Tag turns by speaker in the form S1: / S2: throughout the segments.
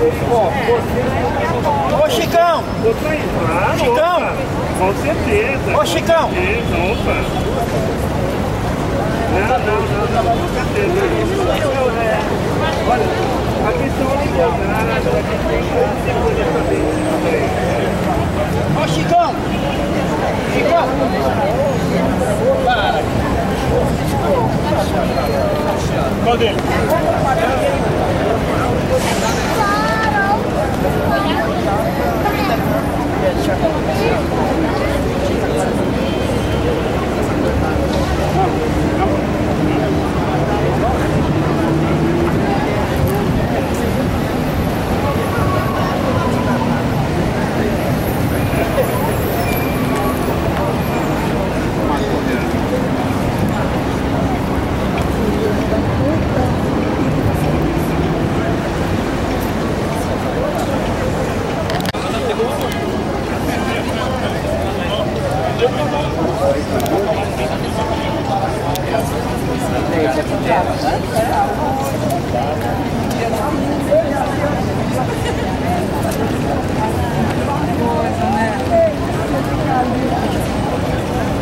S1: Ô Chicão! Chicão!
S2: Com certeza.
S1: Ô Chicão!
S2: Opa! Não, com certeza. Olha, a questão é igualdade, a gente tem que poder fazer isso também.
S1: Ô Chicão! Chicão! Para!
S2: Qual dele?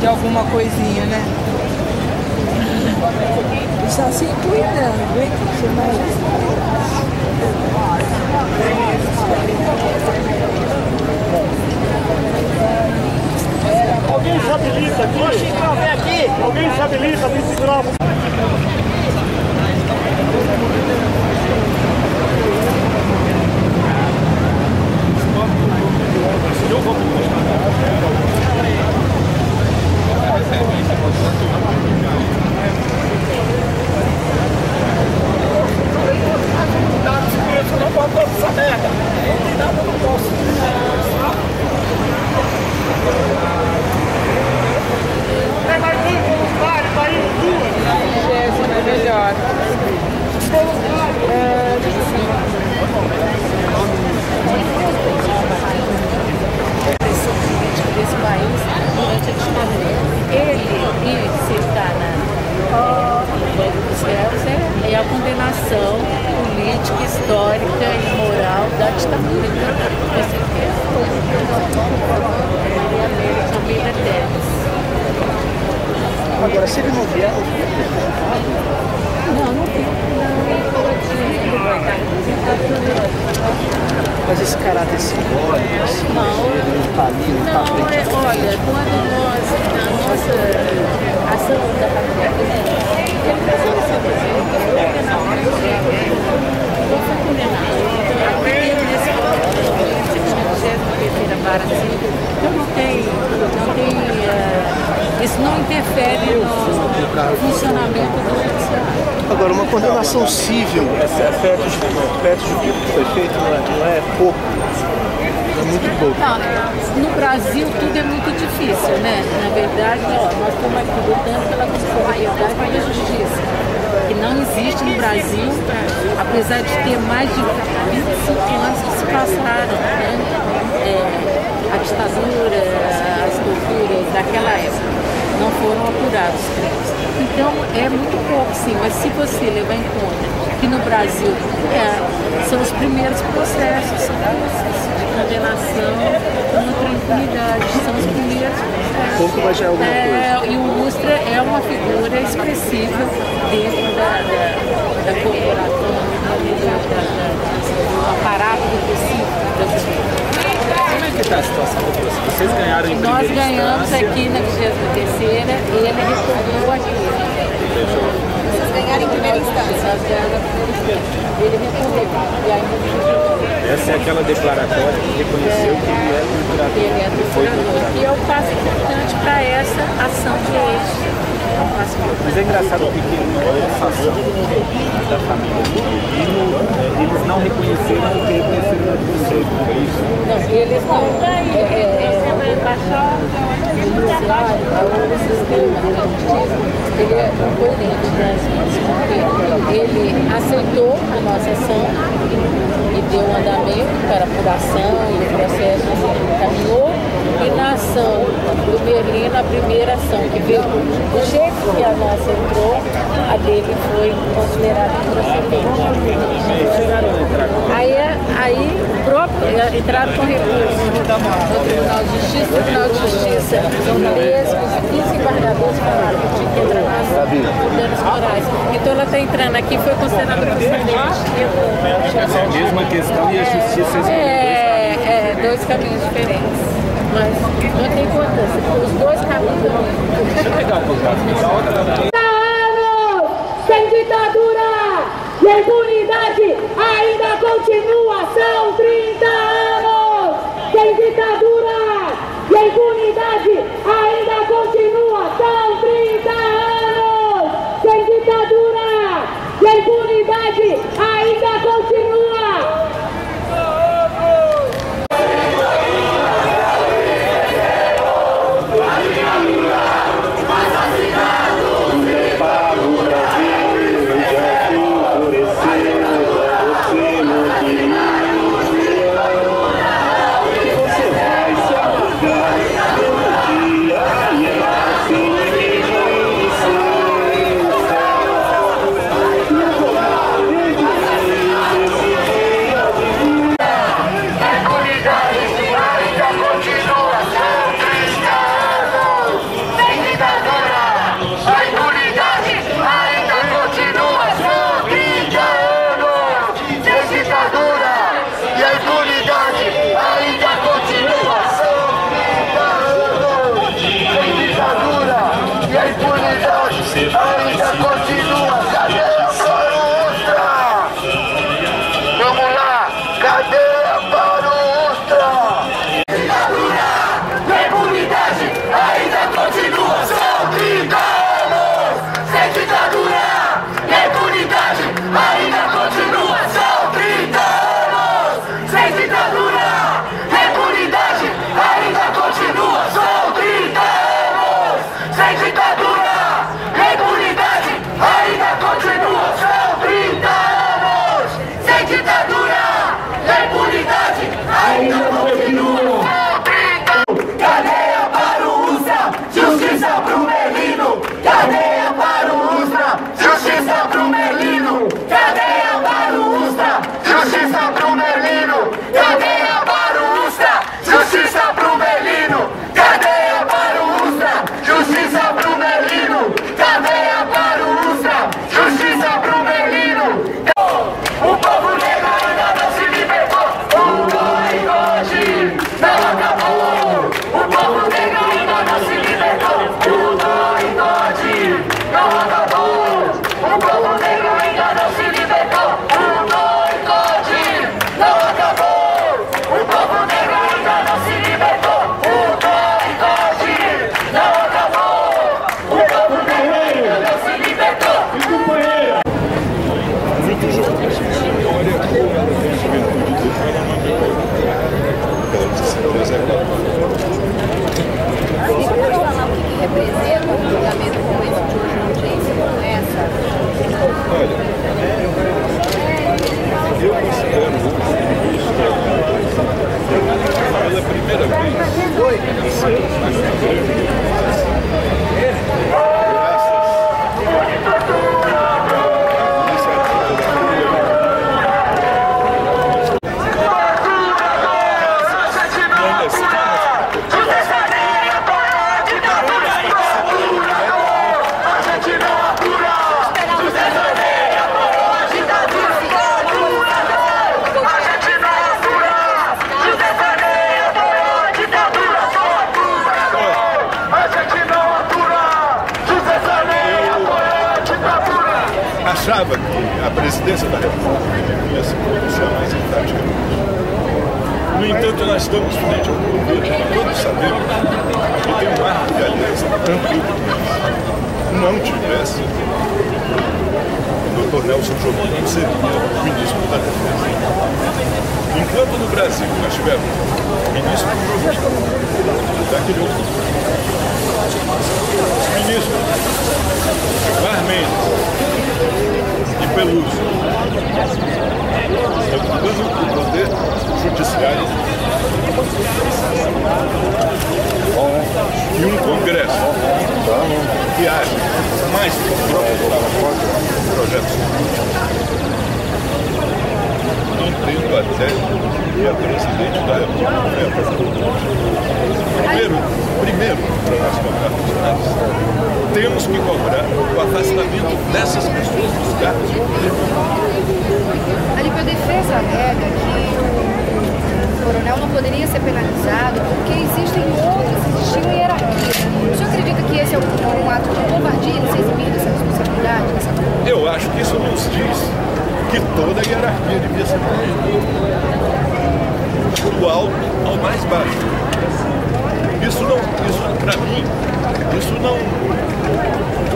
S3: De alguma coisinha, né?
S4: Só se cuidando, hein? Você vai...
S2: Alguém se habilita aqui?
S1: Ô Chicão, vem aqui!
S2: Alguém se habilita para segurar?
S3: Melhor.
S5: Desse país durante a ditadura. Ele, se está no Banco dos Réus, é a condenação política, histórica e moral da ditadura. Com certeza. Família Teles.
S1: Agora, se ele não vier,
S5: Não tem.
S1: mas esse caráter simbólico, assim, ele tá ali, ele tá frente a frente.
S5: Olha, quando nós, na nossa ação da família, ele casou no seu Brasil, foi condenado. Aqui nesse então não tem, isso não interfere no funcionamento do judiciário.
S1: Agora, uma condenação civil, perto de tudo que foi feito, não é pouco, é muito pouco.
S5: Não, no Brasil tudo é muito difícil, né? Na verdade, nós estamos aqui lutando pela constitucionalidade e pela justiça, que não existe no Brasil, apesar de ter mais de 25 anos que se passaram, né? A ditadura, as torturas daquela época não foram apurados. Então é muito pouco, sim, mas se você levar em conta que no Brasil são os primeiros processos de condenação com tranquilidade, são os primeiros processos.
S1: Pouco, mas já é alguma coisa.
S5: E o Ustra é uma figura expressiva dentro da corporação, do aparato repressivo da justiça.
S6: Como é que está a situação de vocês? Vocês ganharam em primeira
S5: Nós ganhamos
S6: instância.
S5: aqui na 23ª e ele retornou aqui.
S4: Vocês ganharam em primeira instância.
S5: Nós ganhamos na primeira instância. Ele retornou. E aí,
S6: Essa é aquela declaratória que reconheceu que ele é procurador.
S5: ele é procurador. E é um passo importante para essa ação de hoje.
S6: Mas é engraçado porque eles façam da família eles não reconheceram o que reconheceram na Conselho, não é isso?
S5: Não, eles não. Ele é coerente, né? Ele aceitou a nossa ação e deu andamento para a apuração e o processo caminhou. E na ação do Merlino, a primeira ação que veio do jeito que a nossa entrou, a dele foi considerada improcedente. Aí entraram com recurso no Tribunal de Justiça. O Tribunal de Justiça são 13, os 15 embargadores falaram que tinha que entrar por danos morais. Então ela está entrando aqui, foi considerada procedente.
S6: Essa é a mesma questão e a justiça
S5: dois caminhos diferentes. Mas não tem importância, porque os dois caminhos.
S6: Deixa eu pegar o contato.
S2: Sem ditadura e a impunidade ainda continua, são 30 anos. Sem ditadura e a impunidade ainda continua, são 30 anos. Sem ditadura e a impunidade ainda continua.
S7: Achava que a presidência da República ia se pronunciar mais enfaticamente. No entanto, nós estamos frente a um governo que todos sabemos que tem um arco de aliança tranquilo que não tivesse o Dr. Nelson Jobim seria o ministro da Defesa. Enquanto no Brasil nós tivemos o ministro Jobim, daquele outro os ministros Gilmar Mendes e Peluso, ocupando o poder judiciário e um Congresso que age mais projetos políticos, entendo até que é presidente da República. Primeiro, para nós cobrarmos mais, temos que cobrar o afastamento dessas pessoas dos cargos de poder.
S8: A Liga Defesa alega que o coronel não poderia ser penalizado porque existem existia uma hierarquia. O senhor acredita que esse é um ato de covardia de se eximir dessa responsabilidade?
S7: Eu acho que isso nos diz que toda a hierarquia devia ser do alto ao mais baixo. Isso para mim, isso não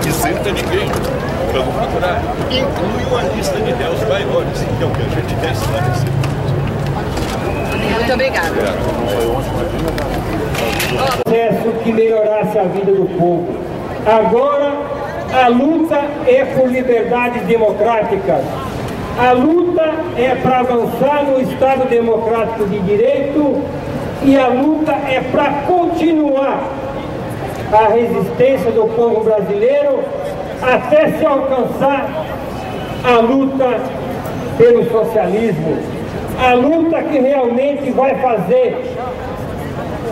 S7: isenta ninguém. Pelo contrário, inclui uma lista de réus maiores, que é o que a gente quer esclarecer.
S3: Muito obrigada.
S9: Processo que melhorasse a vida do povo. Agora, a luta é por liberdades democráticas. A luta é para avançar no Estado democrático de direito e a luta é para continuar a resistência do povo brasileiro até se alcançar a luta pelo socialismo. A luta que realmente vai fazer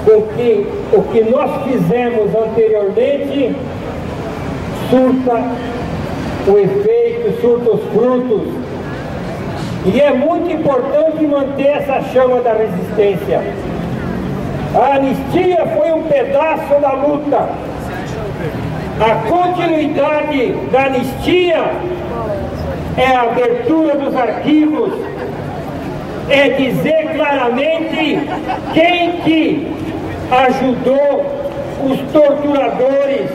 S9: com que o que nós fizemos anteriormente surta o efeito, surta os frutos. E é muito importante manter essa chama da resistência. A anistia foi um pedaço da luta. A continuidade da anistia é a abertura dos arquivos, é dizer claramente quem que ajudou os torturadores,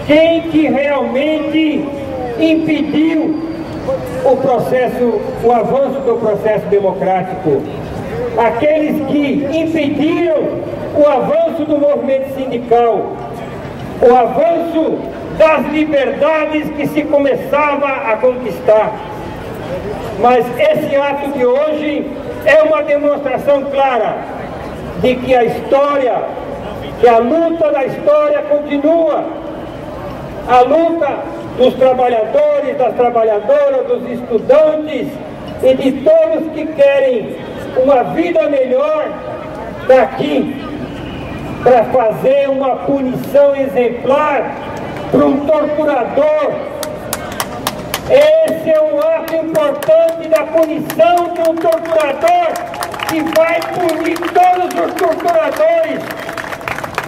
S9: quem que realmente impediu o avanço do processo democrático, aqueles que impediram o avanço do movimento sindical, o avanço das liberdades que se começava a conquistar. Mas esse ato de hoje é uma demonstração clara de que a história, que a luta da história continua. A luta dos trabalhadores, das trabalhadoras, dos estudantes e de todos que querem uma vida melhor daqui, para fazer uma punição exemplar para um torturador. Esse é um ato importante da punição de um torturador que vai punir todos os torturadores.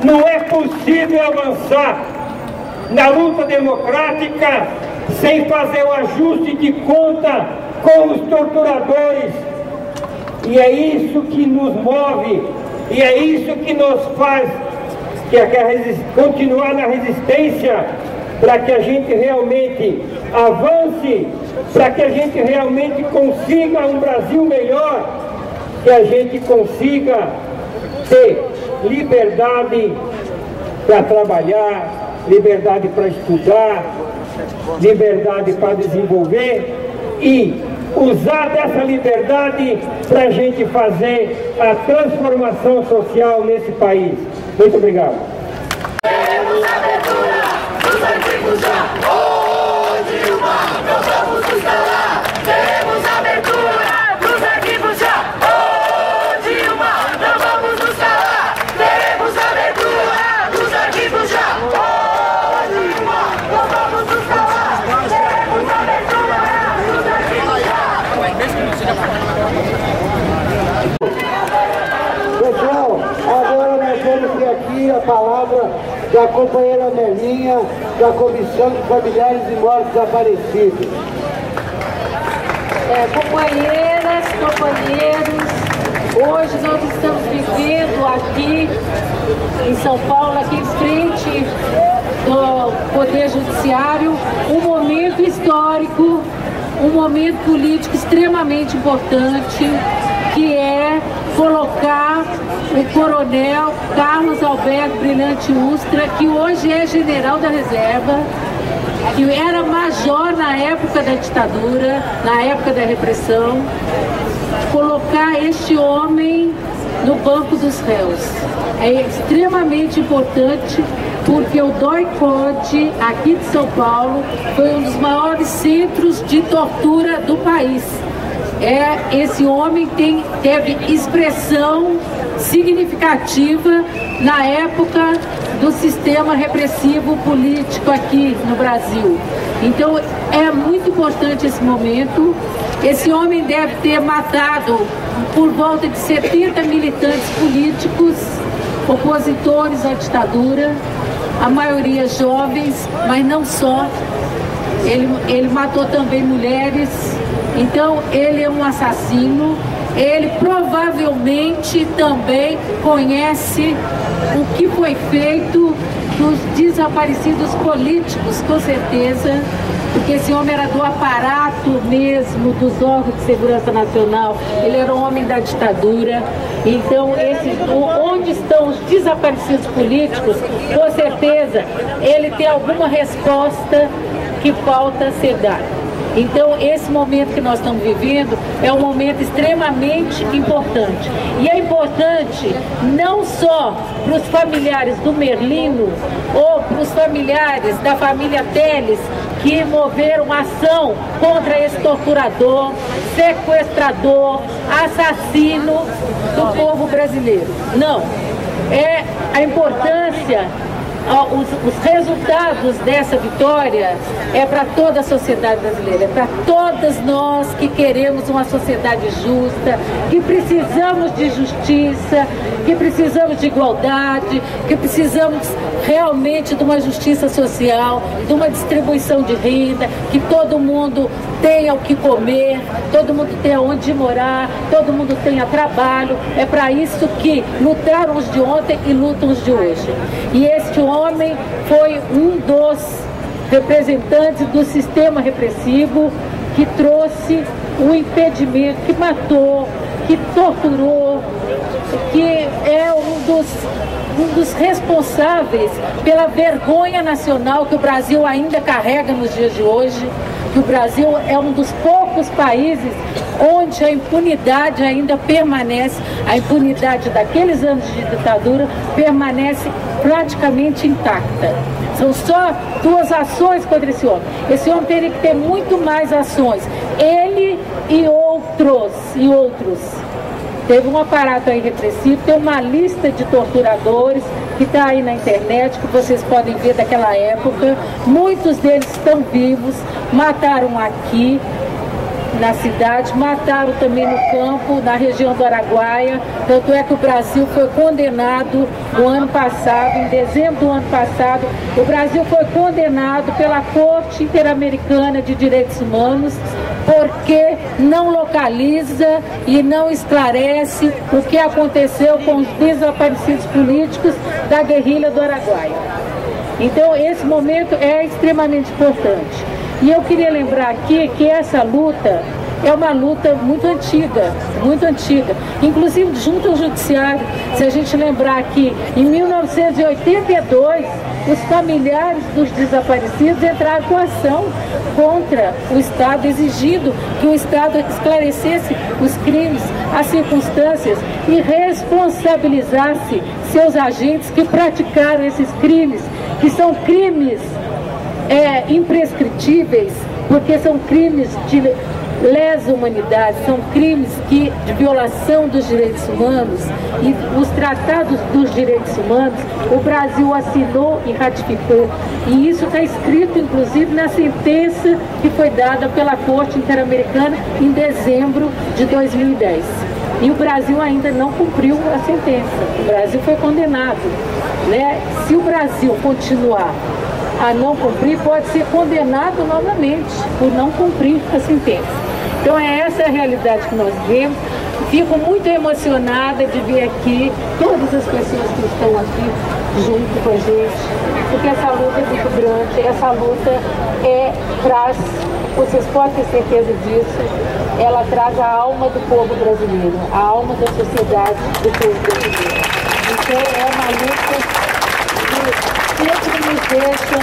S9: Não é possível avançar na luta democrática sem fazer o ajuste de conta com os torturadores. E é isso que nos move, e é isso que nos faz continuar na resistência, para que a gente realmente avance, para que a gente realmente consiga um Brasil melhor, que a gente consiga ter liberdade para trabalhar, liberdade para estudar, liberdade para desenvolver e usar dessa liberdade para a gente fazer a transformação social nesse país. Muito obrigado.
S2: Temos abertura dos arquivos já. Ô, Dilma, não vamos nos calar. Temos abertura dos arquivos já. Ô, Dilma, não vamos nos calar. Temos abertura dos arquivos já. Ô, Dilma, não vamos nos calar. Temos abertura dos arquivos já.
S9: Pessoal, agora nós vamos ter aqui a palavra da companheira Melinha, da Comissão de Familiares e Mortos Desaparecidos.
S5: Companheiras, companheiros, hoje nós estamos vivendo aqui em São Paulo, aqui em frente do Poder Judiciário, um momento histórico, um momento político extremamente importante, que é colocar o coronel Carlos Alberto Brilhante Ustra, que hoje é general da reserva, que era major na época da ditadura, na época da repressão, colocar este homem no banco dos réus. É extremamente importante, porque o DOI-CODE, aqui de São Paulo, foi um dos maiores centros de tortura do país. esse homem teve expressão significativa na época do sistema repressivo político aqui no Brasil. Então é muito importante esse momento. Esse homem deve ter matado por volta de 70 militantes políticos, opositores à ditadura, a maioria jovens, mas não só. Ele matou também mulheres. Então ele é um assassino. Ele provavelmente também conhece o que foi feito dos desaparecidos políticos, com certeza, porque esse homem era do aparato mesmo dos órgãos de segurança nacional, ele era um homem da ditadura. Então, onde estão os desaparecidos políticos, com certeza ele tem alguma resposta que falta ser dada. Então, esse momento que nós estamos vivendo é um momento extremamente importante. E é importante não só para os familiares do Merlino ou para os familiares da família Teles, que moveram ação contra esse torturador, sequestrador, assassino do povo brasileiro. Não. É a importância. Os resultados dessa vitória é para toda a sociedade brasileira, é para todas nós que queremos uma sociedade justa, que precisamos de justiça, que precisamos de igualdade, que precisamos realmente de uma justiça social, de uma distribuição de renda, que todo mundo tenha o que comer, todo mundo tenha onde morar, todo mundo tenha trabalho. É para isso que lutaram os de ontem e lutam os de hoje. E este homem foi um dos representantes do sistema repressivo que trouxe o impedimento, que matou, que torturou, que é um dos responsáveis pela vergonha nacional que o Brasil ainda carrega nos dias de hoje, que o Brasil é um dos poucos países onde a impunidade ainda permanece, a impunidade daqueles anos de ditadura permanece praticamente intacta. São só 2 ações contra esse homem. Esse homem teria que ter muito mais ações. Ele e outros. Teve um aparato aí repressivo, tem uma lista de torturadores que está aí na internet, que vocês podem ver daquela época. Muitos deles estão vivos, mataram aqui na cidade, mataram também no campo, na região do Araguaia. Tanto é que o Brasil foi condenado no ano passado, em dezembro do ano passado, o Brasil foi condenado pela Corte Interamericana de Direitos Humanos, porque não localiza e não esclarece o que aconteceu com os desaparecidos políticos da guerrilha do Araguaia. Então, esse momento é extremamente importante. E eu queria lembrar aqui que essa luta é uma luta muito antiga, inclusive junto ao judiciário. Se a gente lembrar que em 1982, os familiares dos desaparecidos entraram com ação contra o Estado, exigindo que o Estado esclarecesse os crimes, as circunstâncias e responsabilizasse seus agentes que praticaram esses crimes, que são crimes imprescritíveis, porque são crimes de lesa humanidade, são crimes de violação dos direitos humanos, e os tratados dos direitos humanos o Brasil assinou e ratificou, e isso está escrito inclusive na sentença que foi dada pela Corte Interamericana em dezembro de 2010. E o Brasil ainda não cumpriu a sentença, o Brasil foi condenado, né? Se o Brasil continuar a não cumprir, pode ser condenado novamente por não cumprir a sentença. Então é essa a realidade que nós vemos. Fico muito emocionada de ver aqui todas as pessoas que estão aqui junto com a gente, porque essa luta é muito grande, essa luta traz, vocês podem ter certeza disso, ela traz a alma do povo brasileiro, a alma da sociedade do povo brasileiro. Então é uma luta que sempre nos deixa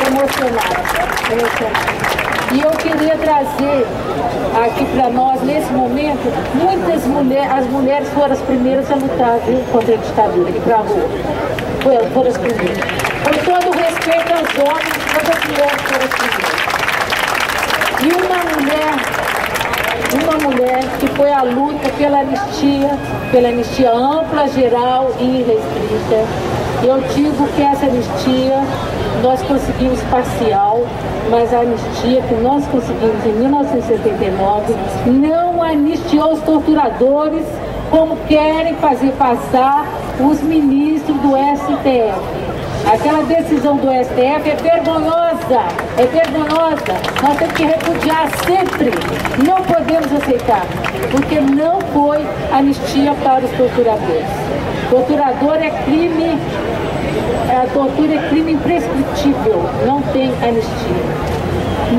S5: emocionados. E eu queria trazer aqui para nós, nesse momento, muitas mulheres, as mulheres foram as primeiras a lutar, viu, contra a ditadura, aqui para a rua. Foram as primeiras. Com todo o respeito aos homens, todas as mulheres foram as primeiras. E uma mulher uma mulher que foi à luta pela anistia ampla, geral e irrestrita. Eu digo que essa anistia nós conseguimos parcial, mas a anistia que nós conseguimos em 1979 não anistiou os torturadores como querem fazer passar os ministros do STF. Aquela decisão do STF é vergonhosa, é vergonhosa. Nós temos que repudiar sempre, não podemos aceitar, porque não foi anistia para os torturadores. Torturador é crime, a tortura é crime imprescritível, não tem anistia.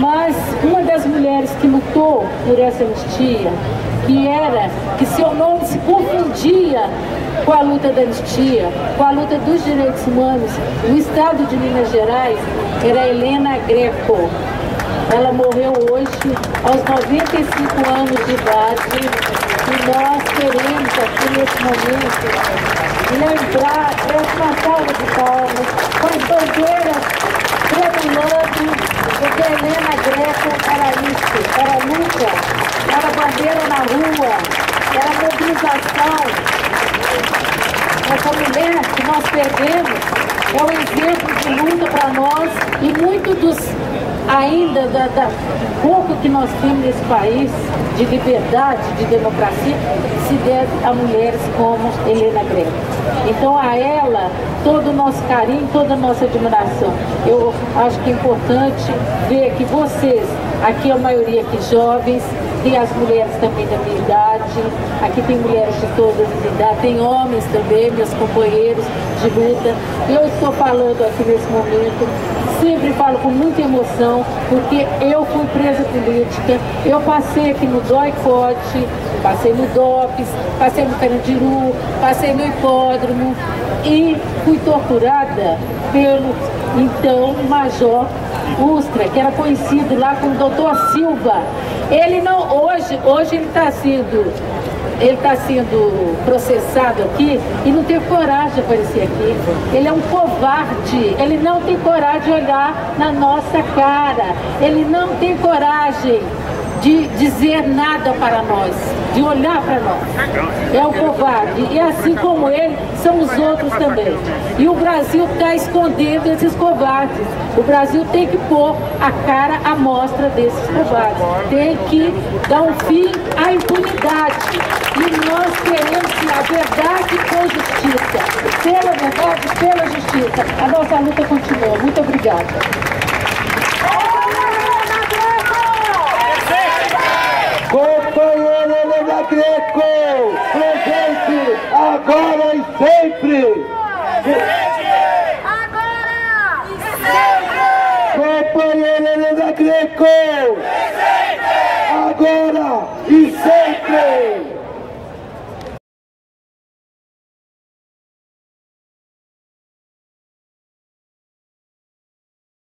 S5: Mas uma das mulheres que lutou por essa anistia, que seu nome se confundia com a luta da anistia, com a luta dos direitos humanos no estado de Minas Gerais, era Helena Greco. Ela morreu hoje, aos 95 anos de idade, e nós queremos aqui nesse momento lembrar, uma salva de palmas, com as bandeiras tremulando, porque Helena Greco era isso, era luta, era bandeira na rua, era mobilização. Essa mulher que nós perdemos é um exemplo de luta para nós, e muito dos ainda pouco que nós temos nesse país de liberdade, de democracia, se deve a mulheres como Helena Greco. Então a ela todo o nosso carinho, toda a nossa admiração. Eu acho que é importante ver que vocês, aqui a maioria aqui jovens, tem as mulheres também da minha idade, aqui tem mulheres de todas as idades, tem homens também, meus companheiros de luta. Eu estou falando aqui nesse momento, sempre falo com muita emoção, porque eu fui presa política, eu passei aqui no Doicote, passei no DOPS, passei no Carandiru, passei no hipódromo e fui torturada pelo então Major Ustra, que era conhecido lá como Dr. Silva. Ele não, hoje ele está sendo processado aqui e não teve coragem de aparecer aqui. Ele é um covarde, ele não tem coragem de olhar na nossa cara, ele não tem coragem de dizer nada para nós, de olhar para nós. É um covarde. E assim como ele, são os outros também. E o Brasil está escondendo esses covardes. O Brasil tem que pôr a cara à mostra desses covardes. Tem que dar um fim à impunidade. E nós queremos que a verdade com justiça. Pela verdade, pela justiça. A nossa luta continua. Muito obrigada.
S9: Companheira Helena Greco, presente agora e sempre!
S2: Agora e sempre!
S9: Companheira Helena Greco, presente agora e sempre!